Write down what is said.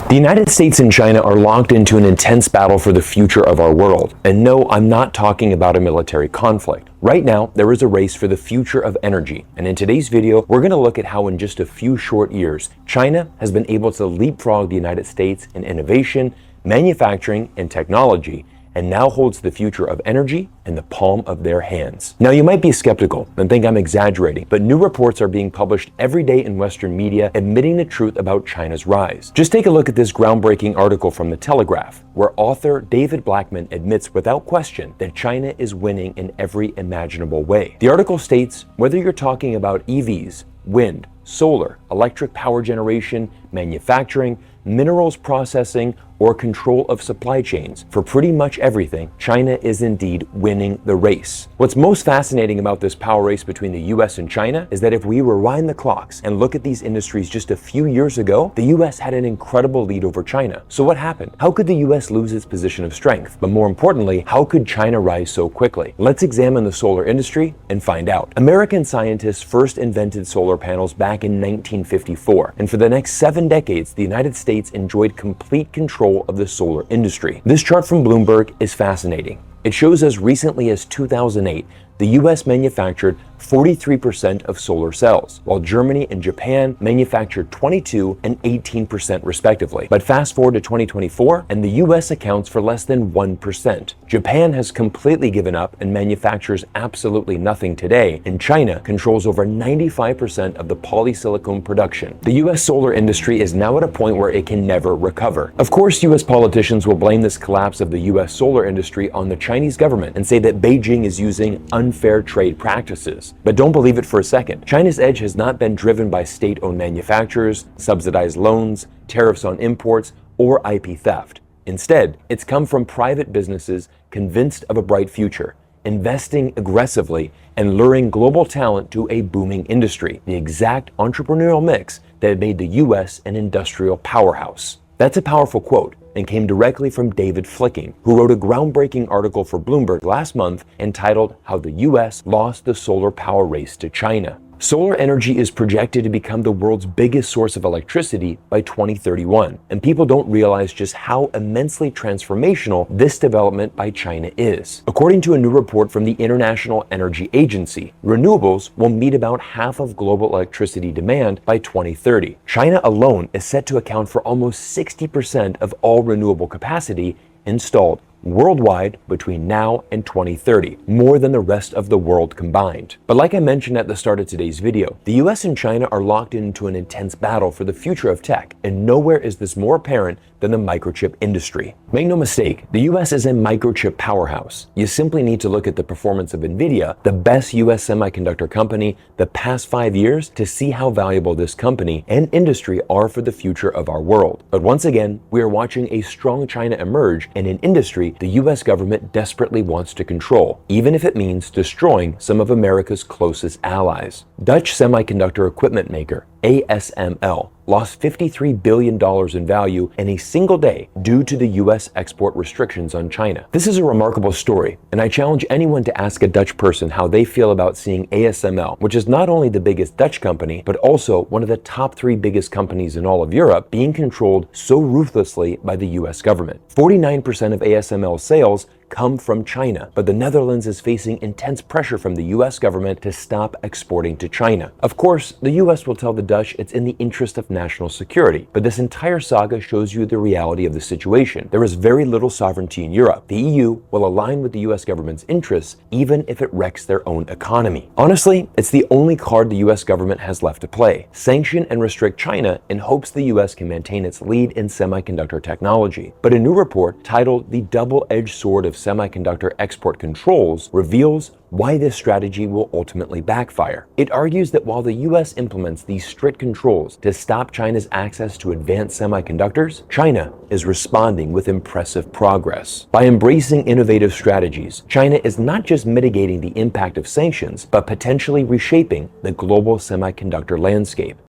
The United States and China are locked into an intense battle for the future of our world. And no, I'm not talking about a military conflict. Right now, there is a race for the future of energy. And in today's video, we're going to look at how in just a few short years, China has been able to leapfrog the United States in innovation, manufacturing, and technology, and now holds the future of energy in the palm of their hands. Now, you might be skeptical and think I'm exaggerating, but new reports are being published every day in Western media admitting the truth about China's rise. Just take a look at this groundbreaking article from The Telegraph, where author David Blackman admits without question that China is winning in every imaginable way. The article states, whether you're talking about EVs, wind, solar, electric power generation, manufacturing, minerals processing, or control of supply chains, for pretty much everything, China is indeed winning the race. What's most fascinating about this power race between the US and China is that if we rewind the clocks and look at these industries just a few years ago, the US had an incredible lead over China. So what happened? How could the US lose its position of strength? But more importantly, how could China rise so quickly? Let's examine the solar industry and find out. American scientists first invented solar panels back in 1954, and for the next 7 decades, the United States enjoyed complete control of the solar industry. This chart from Bloomberg is fascinating. It shows as recently as 2008, the US manufactured 43% of solar cells, while Germany and Japan manufactured 22 and 18% respectively. But fast forward to 2024, and the US accounts for less than 1%. Japan has completely given up and manufactures absolutely nothing today, and China controls over 95% of the polysilicon production. The US solar industry is now at a point where it can never recover. Of course, US politicians will blame this collapse of the US solar industry on the Chinese government and say that Beijing is using unfair trade practices. But don't believe it for a second. China's edge has not been driven by state-owned manufacturers, subsidized loans, tariffs on imports, or IP theft. Instead, it's come from private businesses convinced of a bright future, investing aggressively and luring global talent to a booming industry, the exact entrepreneurial mix that made the US an industrial powerhouse. That's a powerful quote, and came directly from David Flicking, who wrote a groundbreaking article for Bloomberg last month entitled How the US Lost the Solar Power Race to China. Solar energy is projected to become the world's biggest source of electricity by 2031, and people don't realize just how immensely transformational this development by China is. According to a new report from the International Energy Agency, renewables will meet about half of global electricity demand by 2030. China alone is set to account for almost 60% of all renewable capacity installed worldwide between now and 2030, more than the rest of the world combined. But like I mentioned at the start of today's video, the US and China are locked into an intense battle for the future of tech, and nowhere is this more apparent than the microchip industry. Make no mistake, the US is a microchip powerhouse. You simply need to look at the performance of NVIDIA, the best US semiconductor company, the past 5 years to see how valuable this company and industry are for the future of our world. But once again, we are watching a strong China emerge in an industry the US government desperately wants to control, even if it means destroying some of America's closest allies. Dutch semiconductor equipment maker ASML lost $53 billion in value in a single day due to the US export restrictions on China. This is a remarkable story, and I challenge anyone to ask a Dutch person how they feel about seeing ASML, which is not only the biggest Dutch company, but also one of the top 3 biggest companies in all of Europe, being controlled so ruthlessly by the US government. 49% of ASML sales come from China, but the Netherlands is facing intense pressure from the US government to stop exporting to China. Of course, the US will tell the Dutch it's in the interest of national security, but this entire saga shows you the reality of the situation. There is very little sovereignty in Europe. The EU will align with the US government's interests, even if it wrecks their own economy. Honestly, it's the only card the US government has left to play. Sanction and restrict China in hopes the US can maintain its lead in semiconductor technology. But a new report titled The Double-Edged Sword of Semiconductor Export Controls reveals why this strategy will ultimately backfire. It argues that while the US implements these strict controls to stop China's access to advanced semiconductors, China is responding with impressive progress. By embracing innovative strategies, China is not just mitigating the impact of sanctions, but potentially reshaping the global semiconductor landscape.